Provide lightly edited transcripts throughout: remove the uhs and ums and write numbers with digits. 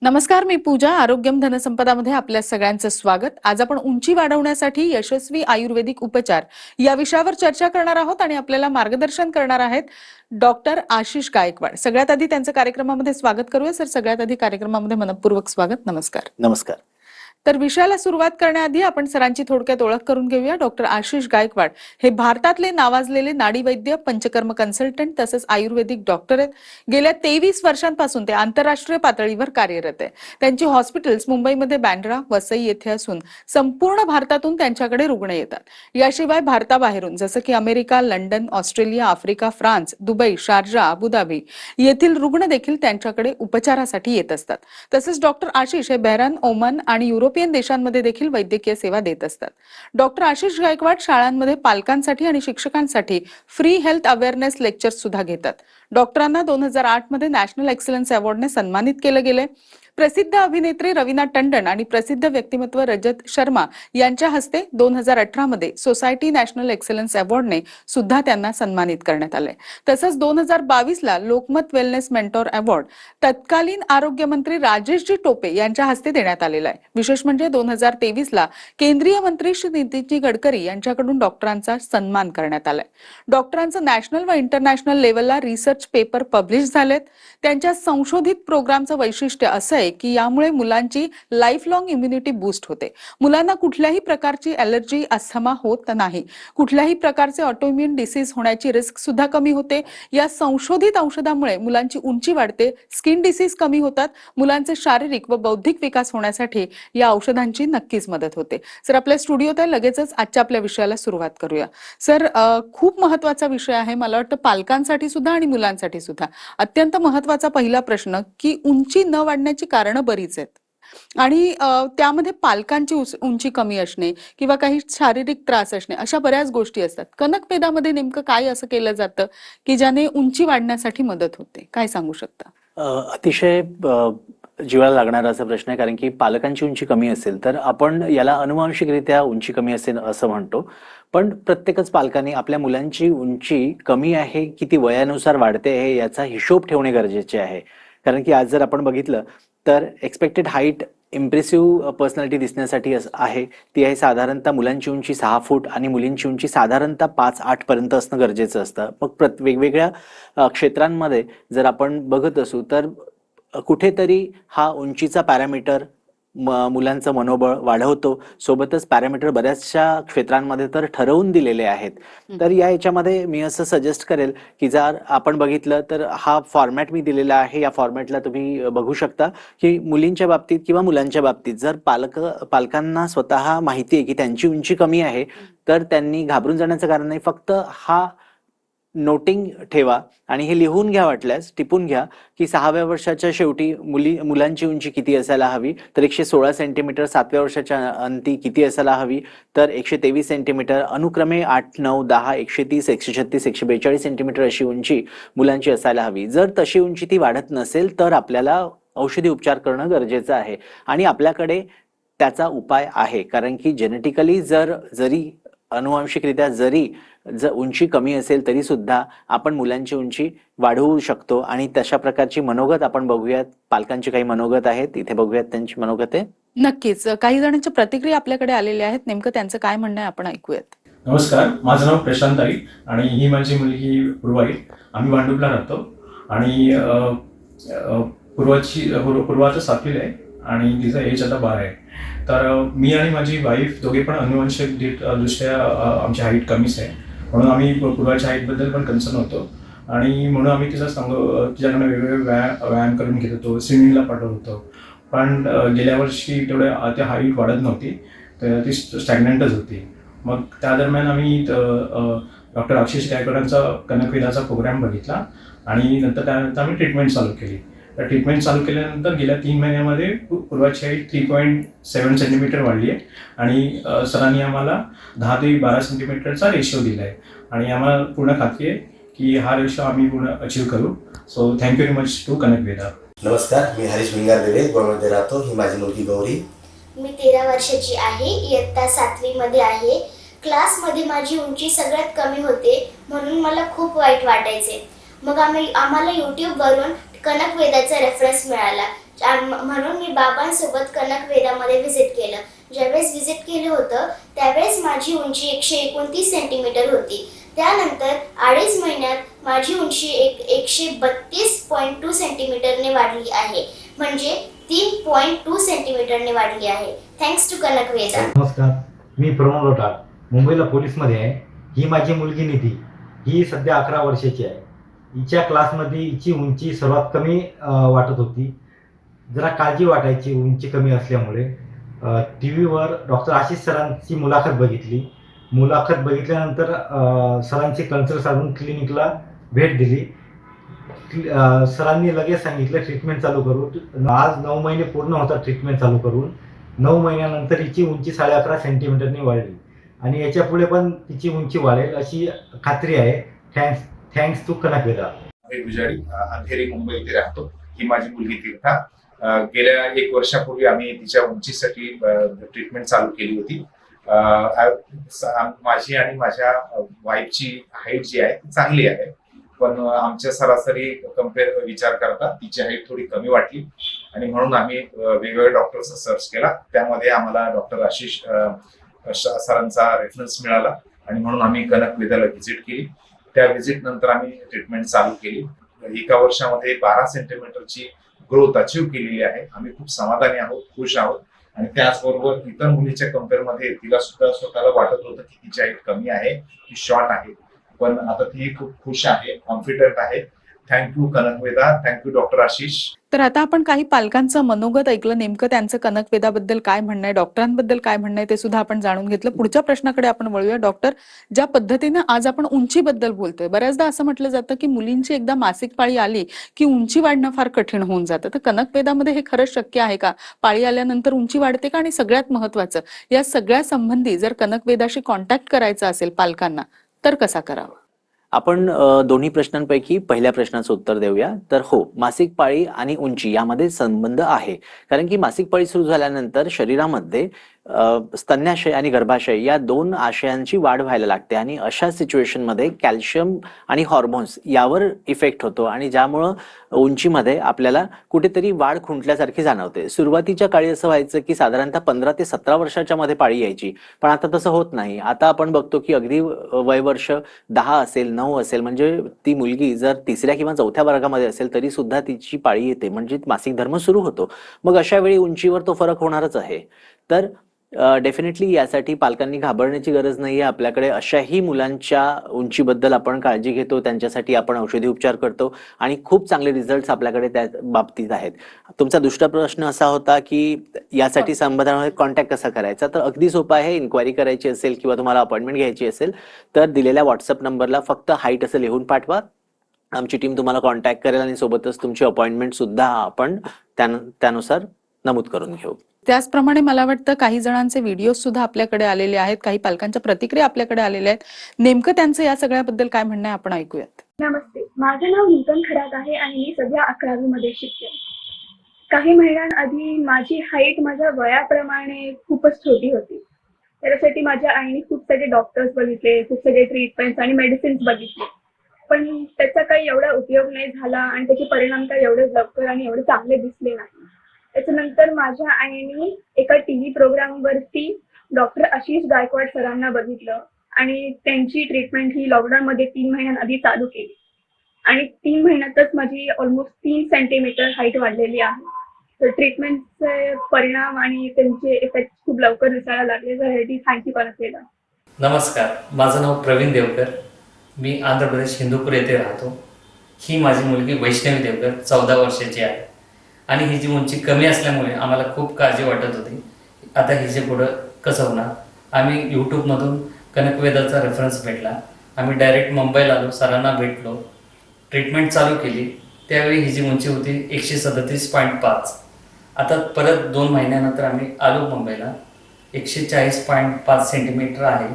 नमस्कार, मी पूजा. आरोग्यम धनसंपदामध्ये आपल्या सगळ्यांचं स्वागत. आज आपण उंची वाढवण्यासाठी यशस्वी आयुर्वेदिक उपचार या विषयावर चर्चा करणार आहोत आणि आपल्याला मार्गदर्शन करणार आहेत डॉक्टर आशिष गायकवाड. सगळ्यात आधी त्यांचं कार्यक्रमामध्ये स्वागत करूया. सर, सगळ्यात आधी कार्यक्रमामध्ये मनपूर्वक स्वागत. नमस्कार. नमस्कार. तर विषयाला सुरुवात करण्याआधी आपण सरांची थोडक्यात ओळख करून घेऊया. डॉक्टर आशिष गायकवाड हे भारतातले नावाजलेले नाडीवैद्य, पंचकर्म कन्सल्टंट तसेच आयुर्वेदिक डॉक्टर आहेत. गेल्या 23 वर्षांपासून ते आंतरराष्ट्रीय पातळीवर कार्यरत आहे. त्यांची हॉस्पिटल्स मुंबईमध्ये बँड्रा, वसई येथे असून संपूर्ण भारतातून त्यांच्याकडे रुग्ण येतात. याशिवाय भारताबाहेरून जसं की America, London, Australia, Africa, France, Dubai, Sharjah, Abu Dhabi येथील रुग्ण देखील त्यांच्याकडे उपचारासाठी येत असतात. तसेच डॉक्टर आशिष हे बहरान, ओमान आणि युरोपियन देशांमध्ये देखील वैद्यकीय सेवा देत असतात. डॉक्टर आशिष गायकवाड शाळांमध्ये पालकांसाठी आणि शिक्षकांसाठी फ्री हेल्थ अवेअरनेस लेक्चर सुद्धा घेतात. डॉक्टरांना 2008 मध्ये नॅशनल एक्सलन्स अवॉर्डने सन्मानित केले गेले. प्रसिद्ध अभिनेत्री रवीना टंडन आणि प्रसिद्ध व्यक्तिमत्व रजत शर्मा यांच्या हस्ते 2018 मध्ये सोसायटी नॅशनल एक्सलन्स अवॉर्डने सुद्धा त्यांना सन्मानित करण्यात आले. तसंच 2022 ला लोकमत वेलनेस मेंटॉर अवॉर्ड तत्कालीन आरोग्यमंत्री राजेशजी टोपे यांच्या हस्ते देण्यात आलेला आहे. विशेष म्हणजे 2023 ला केंद्रीय मंत्री श्री नितीनजी गडकरी यांच्याकडून डॉक्टरांचा सन्मान करण्यात आलाय. डॉक्टरांचं नॅशनल व इंटरनॅशनल लेवलला रिसर्च पेपर पब्लिश झालेत. त्यांच्या संशोधित प्रोग्रामचं वैशिष्ट्य असं आहे की यामुळे मुलांची लाईफ लॉंग इम्युनिटी बूस्ट होते. मुलांना कुठल्याही प्रकारची ॲलर्जी, अस्थमा होत नाही. कुठल्याही प्रकारचे ऑटोइम्युन डिसीज होण्याची रिस्क सुद्धा कमी होते. या संशोधित औषधामुळे मुलांची उंची वाढते, स्किन डिसीज कमी होतात. मुलांचे शारीरिक व बौद्धिक विकास होण्यासाठी या औषधांची नक्कीच मदत होते. सर, आपल्या स्टुडिओत आहे, लगेचच आजच्या आपल्या विषयाला सुरुवात करूया. सर, खूप महत्त्वाचा विषय आहे. मला वाटतं पालकांसाठी सुद्धा आणि मुलांसाठी सुद्धा अत्यंत महत्त्वाचा पहिला प्रश्न की उंची न वाढण्याची कारणं बरीच आहेत आणि त्यामध्ये पालकांची उंची कमी असणे किंवा काही शारीरिक त्रास असणे अशा बऱ्याच गोष्टी असतात. कणकवेदामध्ये नेमकं काय असं केलं जातं की ज्याने उंची वाढण्यासाठी मदत होते? काय सांगू शकता? अतिशय जीवाला लागणारा असा प्रश्न आहे, कारण की पालकांची उंची कमी असेल तर आपण याला अनुवांशिकरित्या उंची कमी असेल असं म्हणतो. पण प्रत्येकच पालकांनी आपल्या मुलांची उंची कमी आहे की ती वयानुसार वाढते आहे याचा हिशोब ठेवणे गरजेचे आहे. कारण की आज जर आपण बघितलं तर एक्सपेक्टेड हाईट इम्प्रेसिव्ह पर्सनॅलिटी दिसण्यासाठी आहे ती आहे साधारणतः मुलांची उंची 6 फूट आणि मुलींची उंची साधारणतः 5-8 पर्यंत असणं गरजेचं असतं. मग वेगवेगळ्या क्षेत्रांमध्ये जर आपण बघत असू तर कुठेतरी हा उंचीचा पॅरामीटर मुलांचं मनोबळ वाढवतो. सोबतच पॅरामीटर बऱ्याचशा क्षेत्रांमध्ये तर ठरवून दिलेले आहेत. तर याच्यामध्ये मी असं सजेस्ट करेल की जर आपण बघितलं तर हा फॉर्मॅट मी दिलेला आहे, या फॉर्मॅटला तुम्ही बघू शकता की मुलींच्या बाबतीत किंवा मुलांच्या बाबतीत जर पालकांना स्वतः माहिती आहे की त्यांची उंची कमी आहे तर त्यांनी घाबरून जाण्याचं कारण नाही. फक्त हा नोटिंग ठेवा आणि हे लिहून घ्या, वाटल्यास टिपून घ्या की 6व्या वर्षाच्या शेवटी मुलांची उंची किती असायला हवी, तर 116 सेंटीमीटर. 7व्या वर्षाच्या अंती किती असायला हवी, तर 123 सेंटीमीटर. अनुक्रमे 8, 9, 10, 130, 136, 142 सेंटीमीटर अशी उंची मुलांची असायला हवी. जर तशी उंची ती वाढत नसेल तर आपल्याला औषधी उपचार करणं गरजेचं आहे आणि आपल्याकडे त्याचा उपाय आहे. कारण की जेनेटिकली जरी अनुवांशिकरित्या जरी उंची कमी असेल तरी सुद्धा आपण मुलांची उंची वाढवू शकतो आणि तशा प्रकारची मनोगत आपण बघूयात. पालकांची काही मनोगत आहेत, इथे बघूयात त्यांची मनोगत आहे. नक्कीच काही जणांच्या प्रतिक्रिया आपल्याकडे आलेल्या आहेत. नेमकं त्यांचं काय म्हणणं आहे आपण ऐकूयात. नमस्कार, माझं नाव प्रशांत आई आणि ही माझी मुलगी पूर्वा आहे. आम्ही भांडुपला राहतो आणि पूर्वाचं 7वीला आहे आणि तिचा एज आता 12 आहे. तर मी आणि माझी वाईफ दोघे पण अनुवंशिक दृष्ट्या आमची हाईट कमीच आहे, म्हणून आम्ही पूर्वाच्या हाईटबद्दल पण कन्सर्न होतो आणि म्हणून आम्ही तिच्याकडनं वेगवेगळे व्यायाम करून घेत होतो, स्विमिंगला पाठवत होतो. पण गेल्या वर्षी तेवढं त्या हाईट वाढत नव्हती, तर ती स्टॅग्नंटच होती. मग त्या दरम्यान आम्ही डॉक्टर आशिष गायकवाडांचा कणकवेदाचा प्रोग्राम बघितला आणि नंतर त्यानंतर आम्ही ट्रीटमेंट चालू केली. तर ट्रीटमेंट चालू केल्यानंतर गेल्या 3 महिन्यामध्ये पूर्वाची हाईट 3.7 सेंटीमीटर वाढली आहे आणि सरांनी आम्हाला 10 ते 12 सेंटीमीटरचा रेशिओ दिला आहे आणि आम्हाला पूर्ण खात्री आहे की हा रेशो आम्ही पूर्ण अचीव करू. So thank you very much to Kanak Veda. नमस्कार, मी हरीश भिंगारदेवे, गोव्यामध्ये राहतो. ही माझी मुलगी गौरी. मी 13 वर्षाची आहे. इयत्ता 7वी मध्ये आहे. क्लासमध्ये माझी उंची सगळ्यात कमी होते, म्हणून मला खूप वाईट वाटायचे. मग आम्हाला यूट्यूबवरून कनक वेदाचा रेफरन्स मिळाला. म्हणून मी बाबांसोबत कनक वेदामध्ये व्हिजिट केलं. ज्यावेळेस व्हिजिट केलं होतं त्यावेळेस माझी उंची 129 सेंटीमीटर होती. त्यानंतर 2.5 महिन्यात माझी उंची 132.2 सेंटीमीटरने वाढली आहे, म्हणजे 3.2 सेंटीमीटरने वाढली आहे. Thanks to Kanak Veda. नमस्कार, मी प्रमोद लोटाळ, मुंबईला पोलीसमध्ये आहे. ही माझी मुलगी निधी. ही सध्या 11 वर्षाची आहे. हिच्या क्लासमध्ये हिची उंची सर्वात कमी वाटत होती. जरा काळजी वाटायची उंची कमी असल्यामुळे. टी व्हीवर डॉक्टर आशिष सरांची मुलाखत बघितली. मुलाखत बघितल्यानंतर सरांची कन्सल्ट साधून क्लिनिकला भेट दिली. सरांनी लगेच सांगितलं ट्रीटमेंट चालू करू. आज 9 महिने पूर्ण होतात ट्रीटमेंट चालू करून. 9 महिन्यानंतर हिची उंची 11.5 सेंटीमीटरनी वाढली आणि याच्या पुढे पण तिची उंची वाढेल अशी खात्री आहे. Thanks to Kanak Veda. मी गुजारी, अंधेरी, मुंबई इथे राहतो. ही माझी मुलगी तीर्था. गेल्या 1 वर्षापूर्वी आम्ही तिच्या उंचीसाठी ट्रीटमेंट चालू केली होती. माझी आणि माझ्या वाईफची हाईट जी आहे ती चांगली आहे, पण आमच्या सरासरी विचार करता तिची हाईट थोडी कमी वाटली आणि म्हणून आम्ही वेगवेगळ्या डॉक्टरचा सर्च केला. त्यामध्ये आम्हाला डॉक्टर आशिष सरांचा रेफरन्स मिळाला आणि म्हणून आम्ही कनक वेदाला व्हिजिट केली. त्या व्हिजिट नंतर आम्ही ट्रीटमेंट चालू केली. 1 वर्षामध्ये 12 सेंटीमीटरची ग्रोथ अचीव केलेली आहे. आम्ही खूप समाधानी आहोत, खुश आहोत. आणि त्याचबरोबर इतर मुलीच्या कम्पेअरमध्ये तिला सुद्धा स्वतःला वाटत होतं की तिची हाईट कमी आहे, ती शॉर्ट आहे, पण आता ती खूप खुश आहे, कॉन्फिडंट आहे. Thank you Kanak Veda, thank you doctor Ashish. तर आता आपण काही पालकांचं मनोगत ऐकलं. नेमकं त्यांचं कनक वेदाबद्दल काय म्हणणं आहे, डॉक्टरांबद्दल काय म्हणणं आहे ते सुद्धा आपण जाणून घेतलं. पुढच्या प्रश्नाकडे आपण वळूया. डॉक्टर, ज्या पद्धतीनं आज आपण उंचीबद्दल बोलतोय, बऱ्याचदा असं म्हटलं जातं की मुलींची एकदा मासिक पाळी आली की उंची वाढणं फार कठीण होऊन जातं. तर कनक वेदामध्ये हे खरंच शक्य आहे का? पाळी आल्यानंतर उंची वाढते का? आणि सगळ्यात महत्वाचं, या सगळ्या संबंधी जर कनक वेदाशी कॉन्टॅक्ट करायचा असेल पालकांना तर कसा करावा? आपण दोन्ही प्रश्नांपैकी पहिल्या प्रश्नाचं उत्तर देऊया. तर हो, मासिक पाळी आणि उंची यामध्ये संबंध आहे. कारण की मासिक पाळी सुरू झाल्यानंतर शरीरामध्ये स्तन्याशय आणि गर्भाशय या 2 आशयांची वाढ व्हायला लागते आणि अशा सिच्युएशनमध्ये कॅल्शियम आणि हॉर्मोन्स यावर इफेक्ट होतो आणि ज्यामुळं उंचीमध्ये आपल्याला कुठेतरी वाढ खुंटल्यासारखी जाणवते. सुरुवातीच्या काळी असं व्हायचं की साधारणतः 15 ते 17 वर्षाच्या मध्ये पाळी यायची, पण आता तसं होत नाही. आता आपण बघतो की अगदी वय वर्ष 10 असेल, 9 असेल, म्हणजे ती मुलगी जर 3ऱ्या किंवा 4थ्या वर्गामध्ये असेल तरी सुद्धा तिची पाळी येते, म्हणजे मासिक धर्म सुरू होतो. मग अशा वेळी उंचीवर तो फरक होणारच आहे. तर डेफिनेटली यासाठी पालकांनी घाबरण्याची गरज नाहीये. आपल्याकडे अशाही मुलांच्या उंचीबद्दल आपण काळजी घेतो, त्यांच्यासाठी आपण औषधी उपचार करतो आणि खूप चांगले रिझल्ट्स आपल्याकडे त्या बाबतीत आहेत. तुमचा दुसरा प्रश्न असा होता की यासाठी संबंधामध्ये कॉन्टॅक्ट कसा करायचा. तर अगदी सोपं आहे. इन्क्वायरी करायची असेल किंवा तुम्हाला अपॉइंटमेंट घ्यायची असेल तर दिलेल्या व्हॉट्सअप नंबरला फक्त हाईट असं लिहून पाठवा. आमची टीम तुम्हाला कॉन्टॅक्ट करेल आणि सोबतच तुमची अपॉइंटमेंट सुद्धा आपण त्यानुसार नमूद करून घेऊ. त्याचप्रमाणे मला वाटतं काही जणांचे व्हिडिओ सुद्धा आपल्याकडे आलेले आहेत, काही पालकांच्या प्रतिक्रिया आपल्याकडे आलेल्या आहेत. नेमकं त्यांचं या सगळ्याबद्दल काय म्हणणं आहे आपण ऐकूयात. नमस्ते, माझं नाव नूतन खरात आहे आणि मी सध्या 11वी मध्ये शिकते. काही महिन्यांआधी माझी हाईट माझ्या वयाप्रमाणे खूपच छोटी होती. त्यासाठी माझ्या आईने खूप सगळे डॉक्टर्स बघितले, खूप सगळे ट्रीटमेंट्स आणि मेडिसिन्स बघितले, पण त्याचा काही एवढा उपयोग नाही झाला आणि त्याचे परिणाम काही एवढे लवकर आणि एवढे चांगले दिसले नाही. त्याच्यानंतर माझ्या आईने एका टीव्ही प्रोग्रामवरती डॉक्टर आशिष गायकवाड सरांना बघितलं आणि त्यांची ट्रीटमेंट ही लॉकडाऊनमध्ये 3 महिन्यांआधी चालू केली आणि 3 महिन्यातच माझी ऑलमोस्ट 3 सेंटीमीटर हाईट वाढलेली आहे. तर ट्रीटमेंटचे परिणाम आणि त्यांचे इफेक्ट खूप लवकर दिसायला लागले. त्यासाठी थँक्यू कनक वेदा. नमस्कार, माझं नाव प्रवीण देवकर. मी आंध्र प्रदेश हिंदूपूर येथे राहतो. ही माझी मुलगी वैष्णवी देवकर 14 वर्षाची आहे आणि हिची उंची कमी असल्यामुळे आम्हाला खूप काळजी वाटत होती. आता हिचे पुढं कसं होणार. आम्ही यूट्यूबमधून कनक वेदाचा रेफरन्स भेटला. आम्ही डायरेक्ट मुंबईला आलो, सरांना भेटलो, ट्रीटमेंट चालू केली. त्यावेळी हिची उंची होती 137.5. आता परत 2 महिन्यानंतर आम्ही आलो मुंबईला. 140.5 सेंटीमीटर आहे,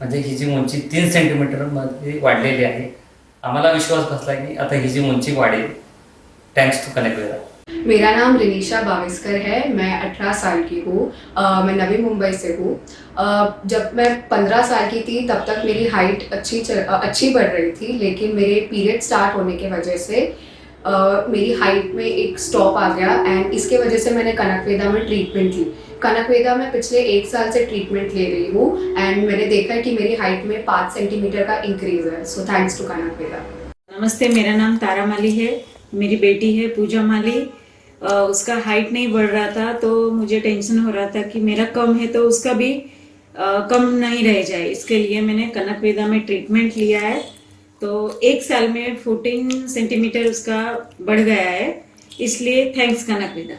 म्हणजे हिची उंची 3 सेंटीमीटरमध्ये वाढलेली आहे आम्हाला विश्वास बसला की आता ही जी उंची वाढेल थँक्स टू कनक वेदा. मेरा नाम रिनीशा बाविस्कर है। मैं 18 साल की हूँ। मैं नवी मुंबई से हूँ। जब मैं 15 साल की थी तब तक मेरी हाइट अच्छी बढ़ रही थी, लेकिन मेरे पीरियड स्टार्ट होने की वजह से मेरी हाइट में एक स्टॉप आ गया एंड इसके वजह से मैंने कनक वेदा में ट्रीटमेंट ली। कनक वेदा में पिछले 1 साल से ट्रीटमेंट ले रही हूँ एंड मैंने देखा है कि मेरी हाइट में 5 सेंटीमीटर का इंक्रीज है। So thanks to Kanak Veda. नमस्ते, मेरा नाम तारा माली है। मेरी बेटी है पूजा माली। उसका हाइट नहीं बढ़ रहा था तो मुझे टेंशन हो रहा था कि मेरा कम है तो उसका भी कम नहीं रह जाए। इसके लिए मैंने कनक वेदा में ट्रीटमेंट लिया है। तो 1 साल में 14 सेंटीमीटर उसका बढ़ गया है, इसलिए थँक्स कनक वेदा.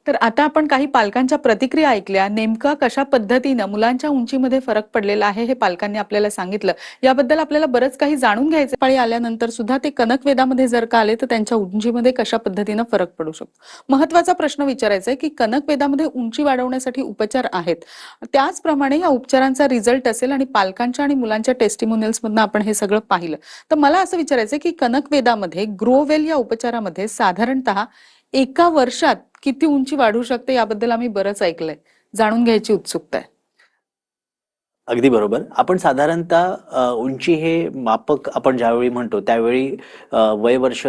तर आता आपण काही पालकांच्या प्रतिक्रिया ऐकल्या. नेमका कशा पद्धतीनं मुलांच्या उंचीमध्ये फरक पडलेला आहे हे पालकांनी आपल्याला सांगितलं. याबद्दल आपल्याला बरंच काही जाणून घ्यायचं. पाळी आल्यानंतर सुद्धा ते कनक वेदामध्ये जर का आले तर त्यांच्या उंचीमध्ये कशा पद्धतीनं फरक पडू शकतो. महत्त्वाचा प्रश्न विचारायचा आहे की कनक वेदामध्ये उंची वाढवण्यासाठी उपचार आहेत, त्याचप्रमाणे या उपचारांचा रिझल्ट असेल आणि पालकांच्या आणि मुलांच्या टेस्टिमोनियल्स मधनं आपण हे सगळं पाहिलं. तर मला असं विचारायचं की कनक वेदामध्ये ग्रोवेल या उपचारामध्ये साधारणतः 1 वर्षात किती उंची वाढू शकते याबद्दल आम्ही बरंच ऐकलंय. जाणून घ्यायची उत्सुकता आहे. अगदी बरोबर. आपण साधारणतः उंची हे मापक आपण ज्यावेळी म्हणतो त्यावेळी वय वर्ष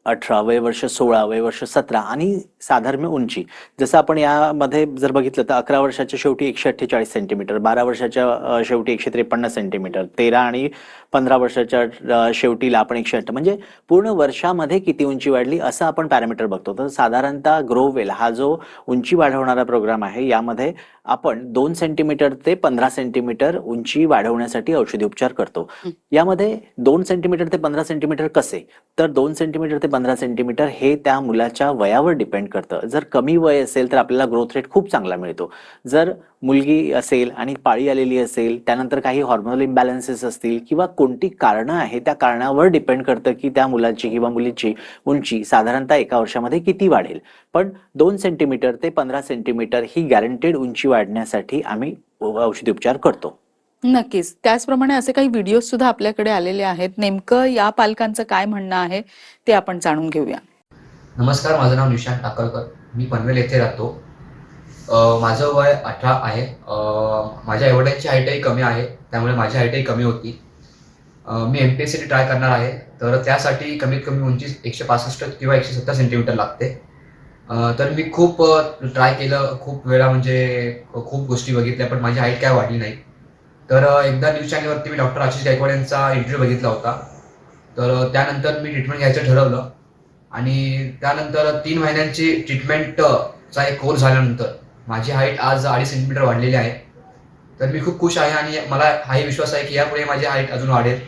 18, वय वर्ष 16, वय वर्ष 17 आणि साधारण उंची. जसं आपण यामध्ये जर बघितलं तर 11 वर्षाच्या शेवटी 148 सेंटीमीटर, 12 वर्षाच्या शेवटी 153 सेंटीमीटर, 13 आणि 15 वर्षाच्या शेवटीला आपण 108, म्हणजे पूर्ण वर्षामध्ये किती उंची वाढली असं आपण पॅरामीटर बघतो. तर साधारणतः ग्रोवेल हा जो उंची वाढवणारा प्रोग्राम आहे यामध्ये आपण 2 सेंटीमीटर ते 15 सेंटीमीटर उंची वाढवण्यासाठी औषधी उपचार करतो. यामध्ये 2 सेंटीमीटर ते 15 सेंटीमीटर कसे, तर 2 सेंटीमीटर ते 15 सेंटीमीटर हे त्या मुलाच्या वयावर डिपेंड करतं. जर कमी वय असेल तर आपल्याला ग्रोथ रेट खूप चांगला मिळतो. जर मुलगी असेल आणि पाळी आलेली असेल, त्यानंतर काही हॉर्मोनल इम्बॅलन्सेस असतील किंवा कोणती कारणं आहे त्या कारणावर डिपेंड करतं की त्या मुलाची किंवा मुलीची उंची साधारणतः 1 वर्षामध्ये किती वाढेल. पण 2 सेंटीमीटर ते 15 सेंटीमीटर ही गॅरंटेड उंची वाढण्यासाठी आम्ही औषधी उपचार करतो. नक्कीच. त्याचप्रमाणे असे काही व्हिडिओ सुद्धा आपल्याकडे आलेले आहेत. नेमकं या पालकांचं काय म्हणणं आहे ते आपण जाणून घेऊया. नमस्कार, माझं नाव निशांत टाकळकर. मी पनवेल येथे राहतो. माझं वय 18 आहे. माझ्या एवढ्याची हाईटही कमी आहे, त्यामुळे माझी हाईटही कमी होती. मी MPSC ट्राय करणार आहे, तर त्यासाठी कमीत कमी उंची 165 किंवा 170 सेंटीमीटर लागते. तर मी खूप ट्राय केलं, खूप वेळा म्हणजे खूप गोष्टी बघितल्या, पण माझी हाईट काय वाढली नाही. तर एकदा न्यूज चॅनलवरती मी डॉक्टर आशिष गायकवाड यांचा इंटरव्ह्यू बघितला होता. तर त्यानंतर मी ट्रीटमेंट घ्यायचं ठरवलं आणि त्यानंतर 3 महिन्यांची ट्रीटमेंटचा एक कोर्स झाल्यानंतर माझी हाईट आज 2.5 सेंटीमीटर वाढलेली आहे. तर मी खूप खुश आहे आणि मला हाही विश्वास आहे की यापुढे माझी हाईट अजून वाढेल.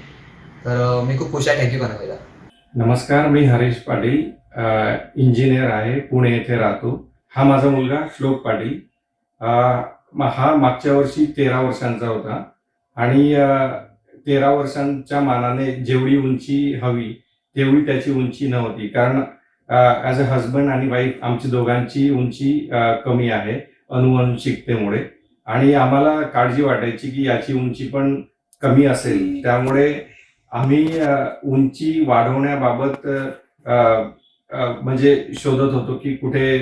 तर मी खूप खुश आहे. थँक्यू कनक वेदा. नमस्कार, मी हरीश पाटील, इंजिनियर आहे, पुणे येथे राहतो. हा माझा मुलगा श्लोक पाटील. हा मागच्या वर्षी 13 वर्षांचा होता आणि 13 वर्षांच्या मानाने जेवढी उंची हवी तेवढी त्याची उंची नव्हती. कारण ॲज अ हजबंड आणि वाईफ आमची दोघांची उंची कमी आहे अनुवंशिकतेमुळे आणि आम्हाला काळजी वाटायची की याची उंची पण कमी असेल. त्यामुळे आम्ही उंची वाढवण्याबाबत म्हणजे शोधत होतो की कुठे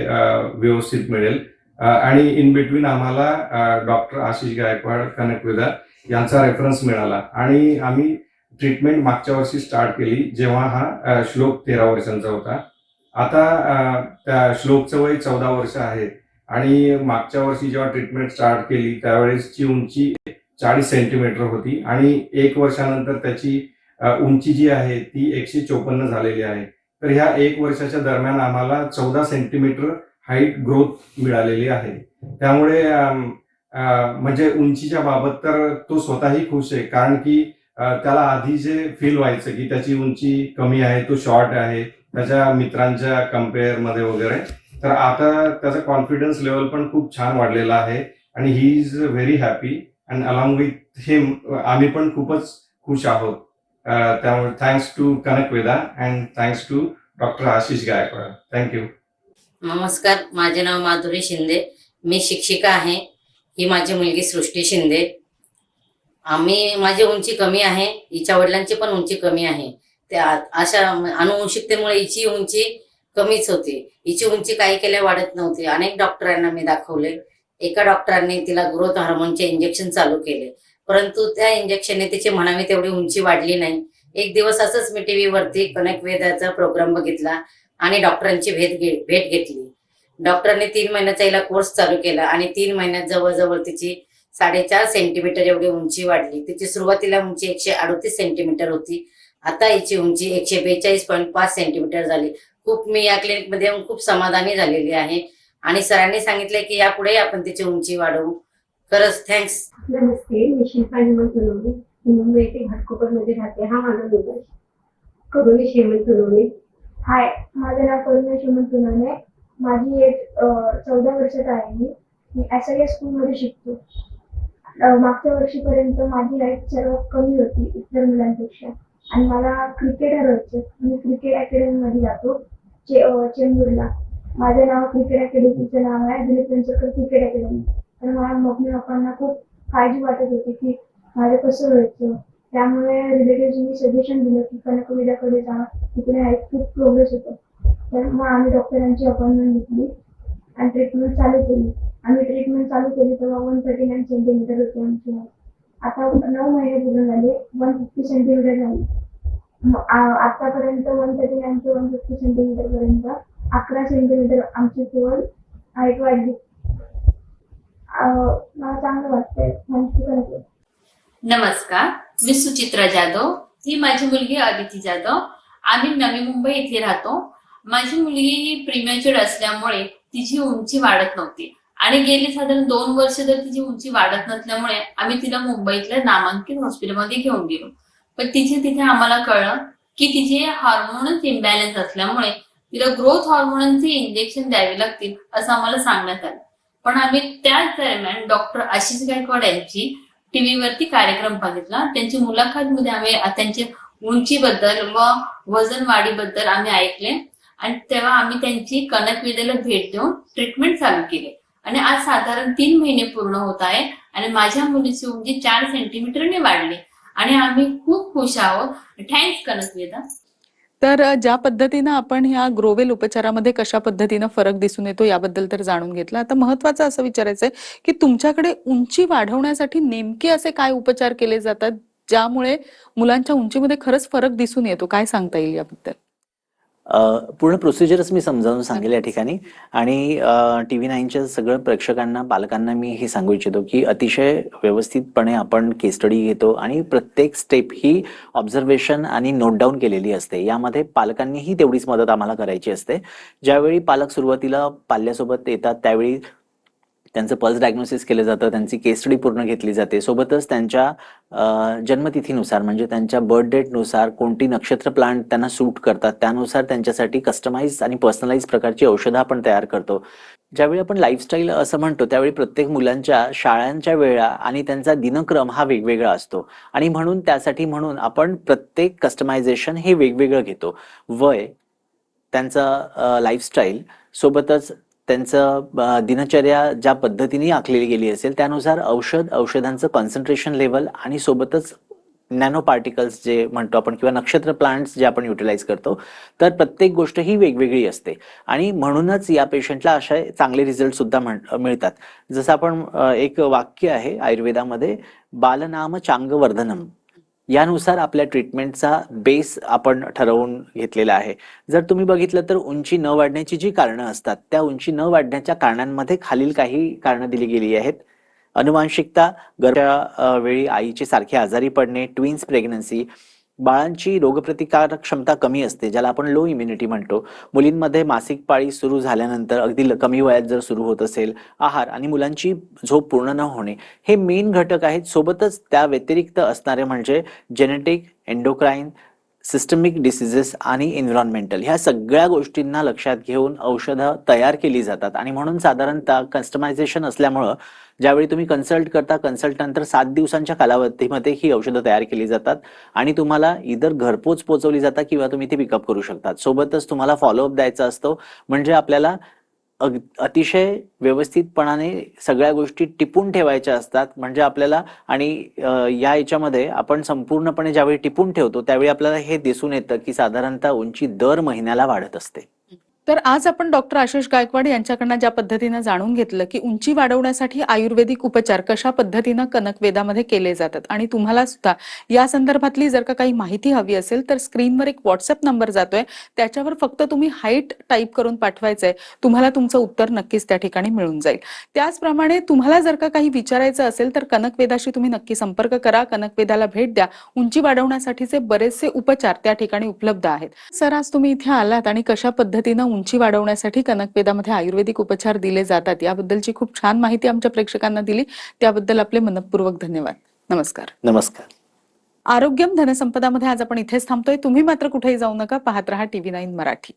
व्यवस्थित मिळेल आणि इन बिटवीन आम्हाला डॉक्टर आशिष गायकवाड कनक वेदा यांचा रेफरन्स मिळाला आणि आम्ही ट्रीटमेंट मागच्या वर्षी स्टार्ट केली जेव्हा हा श्लोक 13 वर्षांचा होता. आता त्या श्लोकचं वय 14 वर्ष आहे आणि मागच्या वर्षी जेव्हा ट्रीटमेंट स्टार्ट केली त्यावेळेसची उंची 40 सेंटीमीटर होती आणि 1 वर्षानंतर त्याची उंची जी आहे ती 154 झालेली आहे. तर ह्या 1 वर्षाच्या दरम्यान आम्हाला 14 सेंटीमीटर हाईट ग्रोथ मिळालेली आहे. त्यामुळे म्हणजे उंचीच्या बाबत तर तो स्वतःही खुश आहे, कारण की त्याला आधी जे फील व्हायचं की त्याची उंची कमी आहे, तो शॉर्ट आहे त्याच्या मित्रांच्या कम्पेअरमध्ये वगैरे, तर आता त्याचा कॉन्फिडन्स लेवल पण खूप छान वाढलेला आहे आणि he is very happy and along with him आम्ही पण खूपच खुश आहोत. त्यामुळे thanks to Kanak Veda and thanks to doctor Ashish Gaikwad. Thank you. नमस्कार, माझे नाव माधुरी शिंदे. मी शिक्षिका आहे. ही माझी मुलगी सृष्टी शिंदे. माझी उंची कमी आहे, हिच्या वडिलांची पण उंची कमी आहे. त्या अशा अनुवंशिकतेमुळे हिची उंची कमीच होती. हिची उंची काही केल्या वाढत नव्हती. अनेक डॉक्टरांना मी दाखवले. एका डॉक्टरांनी तिला ग्रोथ हार्मोनचे इंजेक्शन चालू केले, परंतु त्या इंजेक्शनने तिची म्हणावी तेवढी उंची वाढली नाही. एक दिवस असंच मी टीव्ही वरती कनक वेदाचा प्रोग्राम बघितला आणि डॉक्टरांची भेट घेतली. डॉक्टरांनी 3 महिन्याचा हिला कोर्स चालू केला आणि 3 महिन्यात जवळजवळ तिची 4.5 सेंटीमीटर एवढी उंची वाढली. तिची सुरुवातीला उंची 138 सेंटीमीटर होती. आता हिची उंची 142.5 सेंटीमीटर झाली. खूप मी या क्लिनिकमध्ये येऊन खूप समाधानी झालेली आहे आणि सरांनी सांगितले की यापुढे आपण तिची उंची वाढवू. खरंच थँक्स. नमस्ते, मी शिल्पा हेमंत सोनवणे. मी मुंबई येथे घाटकोपरमध्ये राहते. हा माझा मुलगा आहे, करुणेश हेमंत सोनवणे. हाय, माझं नाव करुणेश हेमंत सोनवणे. माझी एज 14 वर्षात आहे. मी SIS स्कूलमध्ये शिकतो. मागच्या वर्षीपर्यंत माझी हाईट सर्वात कमी होती इतर मुलांपेक्षा आणि मला क्रिकेटर व्हायचं. मी क्रिकेट अकॅडमीमध्ये जातो चेंबूरला. माझं नाव क्रिकेट अकॅडमीचं नाव आहे दिलीप वेंचरकर क्रिकेट अकॅडमी. तर मला मम्मी पप्पांना खूप काळजी वाटत होती की माझं कसं व्हायचं. त्यामुळे रिलेटिव्हनी सजेशन दिलं की कनकविदाकडे जा, तिकडे हाईट खूप प्रोग्रेस होतं. तर मग आम्ही डॉक्टरांची अपॉइंटमेंट घेतली आणि ट्रीटमेंट चालू केली. आम्ही ट्रीटमेंट चालू केली तेव्हा 139 सेंटीमीटर होती आमची हाईट. आता 9 महिने पूर्ण झाले, 150 सेंटीमीटर झाली. आतापर्यंत 139 ते 150 सेंटीमीटर पर्यंत 11 सेंटीमीटर आमची केवळ हाईट वाढली. मला चांगलं वाटतंय. थँक्यू. नमस्कार, मी सुचित्रा जाधव. ही माझी मुलगी अदिती जाधव. आम्ही नवी मुंबई येथे राहतो. माझी मुलगी ही प्रीमॅच्युअर असल्यामुळे तिची उंची वाढत नव्हती आणि गेली साधारण 2 वर्ष तर तिची उंची वाढत नसल्यामुळे आम्ही तिला मुंबईतल्या नामांकित हॉस्पिटलमध्ये घेऊन गेलो. पण तिथे आम्हाला कळलं की तिचे हार्मोनल इम्बॅलन्स असल्यामुळे तिला ग्रोथ हॉर्मोनचे इंजेक्शन द्यावे लागतील असं आम्हाला सांगण्यात आलं. पण आम्ही त्याच दरम्यान डॉक्टर आशिष गायकवाड यांची टीव्हीवरती कार्यक्रम बघितला. त्यांची मुलाखतमध्ये आम्ही त्यांच्या उंचीबद्दल व वजन वाढीबद्दल आम्ही ऐकले आणि तेव्हा आम्ही त्यांची कनकविद्याला भेट देऊन ट्रीटमेंट चालू केली आणि आज साधारण 3 महिने पूर्ण होत आहे आणि माझ्या मुलीची उंची 4 सेंटीमीटरने वाढली आणि आम्ही खूप खुश आहोत. थँक्स कनकविदा. तर ज्या पद्धतीनं आपण ह्या ग्रोवेल उपचारामध्ये कशा पद्धतीनं फरक दिसून येतो याबद्दल तर जाणून घेतला. आता महत्वाचं असं विचारायचंय की तुमच्याकडे उंची वाढवण्यासाठी नेमके असे काय उपचार केले जातात ज्यामुळे मुलांच्या उंचीमध्ये खरंच फरक दिसून येतो? काय सांगता येईल याबद्दल? पूर्ण प्रोसिजरच मी समजावून सांगेल या ठिकाणी आणि TV9च्या सगळ्या प्रेक्षकांना, पालकांना मी हे सांगू इच्छितो की अतिशय व्यवस्थितपणे आपण केस स्टडी घेतो आणि प्रत्येक स्टेप ही ऑब्झर्वेशन आणि नोट डाऊन केलेली असते. यामध्ये पालकांनीही तेवढीच मदत आम्हाला करायची असते. ज्यावेळी पालक सुरुवातीला पाल्यासोबत येतात त्यावेळी त्यांचं पल्स डायग्नोसिस केलं जातं, त्यांची केस स्टडी पूर्ण घेतली जाते. सोबतच त्यांच्या जन्मतिथीनुसार म्हणजे त्यांच्या बर्थ डेटनुसार कोणती नक्षत्र प्लांट त्यांना सूट करतात त्यानुसार त्यांच्यासाठी कस्टमाइज आणि पर्सनलाइज प्रकारची औषधं आपण तयार करतो. ज्यावेळी आपण लाईफस्टाईल असं म्हणतो त्यावेळी प्रत्येक मुलांच्या शाळांच्या वेळा आणि त्यांचा दिनक्रम हा वेगवेगळा असतो आणि म्हणून आपण प्रत्येक कस्टमायझेशन हे वेगवेगळं घेतो. वय, त्यांचं लाईफस्टाईल, सोबतच त्यांचं दिनचर्या ज्या पद्धतीने आखलेली गेली असेल त्यानुसार औषधांचं कॉन्सन्ट्रेशन लेवल आणि सोबतच नॅनो पार्टिकल्स जे म्हणतो आपण किंवा नक्षत्र प्लांट्स जे आपण युटिलाइज करतो, तर प्रत्येक गोष्ट ही वेगवेगळी असते आणि म्हणूनच या पेशंटला अशा चांगले रिझल्ट सुद्धा मिळतात. जसं आपण एक वाक्य आहे आयुर्वेदामध्ये, बालनाम चांगवर्धनम, यानुसार आपल्या ट्रीटमेंटचा बेस आपण ठरवून घेतलेला आहे. जर तुम्ही बघितलं तर उंची न वाढण्याची जी कारणं असतात त्या उंची न वाढण्याच्या कारणांमध्ये खालील काही कारणं दिली गेली आहेत. अनुवांशिकता, गर्भाच्या वेळी आईचे सारखे आजारी पडणे, ट्विन्स प्रेग्नन्सी, बाळांची रोगप्रतिकारक क्षमता कमी असते ज्याला आपण लो इम्युनिटी म्हणतो, मुलींमध्ये मासिक पाळी सुरू झाल्यानंतर अगदी कमी वयात जर सुरू होत असेल, आहार आणि मुलांची झोप पूर्ण न होणे हे मेन घटक आहेत. सोबतच त्या व्यतिरिक्त असणारे म्हणजे जेनेटिक, एंडोक्राईन, सिस्टमिक डिसीजेस आणि एन्व्हायरमेंटल, ह्या सगळ्या गोष्टींना लक्षात घेऊन औषधं तयार केली जातात आणि म्हणून साधारणतः कस्टमायझेशन असल्यामुळं ज्यावेळी तुम्ही कन्सल्ट करता, कन्सल्ट नंतर 7 दिवसांच्या कालावधीमध्ये ही औषधं तयार केली जातात आणि तुम्हाला इधर घरपोच पोहोचवली जातात किंवा तुम्ही ती पिकअप करू शकतात. सोबतच तुम्हाला फॉलोअप द्यायचा असतो म्हणजे आपल्याला अतिशय व्यवस्थितपणाने सगळ्या गोष्टी टिपून ठेवायच्या असतात. म्हणजे आपल्याला आणि या याच्यामध्ये आपण संपूर्णपणे ज्यावेळी टिपून ठेवतो त्यावेळी आपल्याला हे दिसून येतं की साधारणतः उंची दर महिन्याला वाढत असते. तर आज आपण डॉक्टर आशिष गायकवाड यांच्याकडनं ज्या पद्धतीनं जाणून घेतलं की उंची वाढवण्यासाठी आयुर्वेदिक उपचार कशा पद्धतीनं कनकवेदामध्ये केले जातात आणि तुम्हाला सुद्धा या संदर्भातली जर का काही माहिती हवी असेल तर स्क्रीनवर एक व्हॉट्सअप नंबर जातोय, त्याच्यावर फक्त तुम्ही हाईट टाईप करून पाठवायचंय, तुम्हाला तुमचं उत्तर नक्कीच त्या ठिकाणी मिळून जाईल. त्याचप्रमाणे तुम्हाला जर का काही विचारायचं असेल तर कनकवेदाशी तुम्ही नक्की संपर्क करा, कनकवेदाला भेट द्या. उंची वाढवण्यासाठीचे बरेचसे उपचार त्या ठिकाणी उपलब्ध आहेत. सर, आज तुम्ही इथे आलात आणि कशा पद्धतीनं उंची वाढवण्यासाठी कनकवेदामध्ये आयुर्वेदिक उपचार दिले जातात याबद्दलची खूप छान माहिती आमच्या प्रेक्षकांना दिली, त्याबद्दल आपले मनपूर्वक धन्यवाद. नमस्कार. नमस्कार. आरोग्यम धनसंपदामध्ये आज आपण इथेच थांबतोय. तुम्ही मात्र कुठेही जाऊ नका, पाहत रहा TV9 मराठी.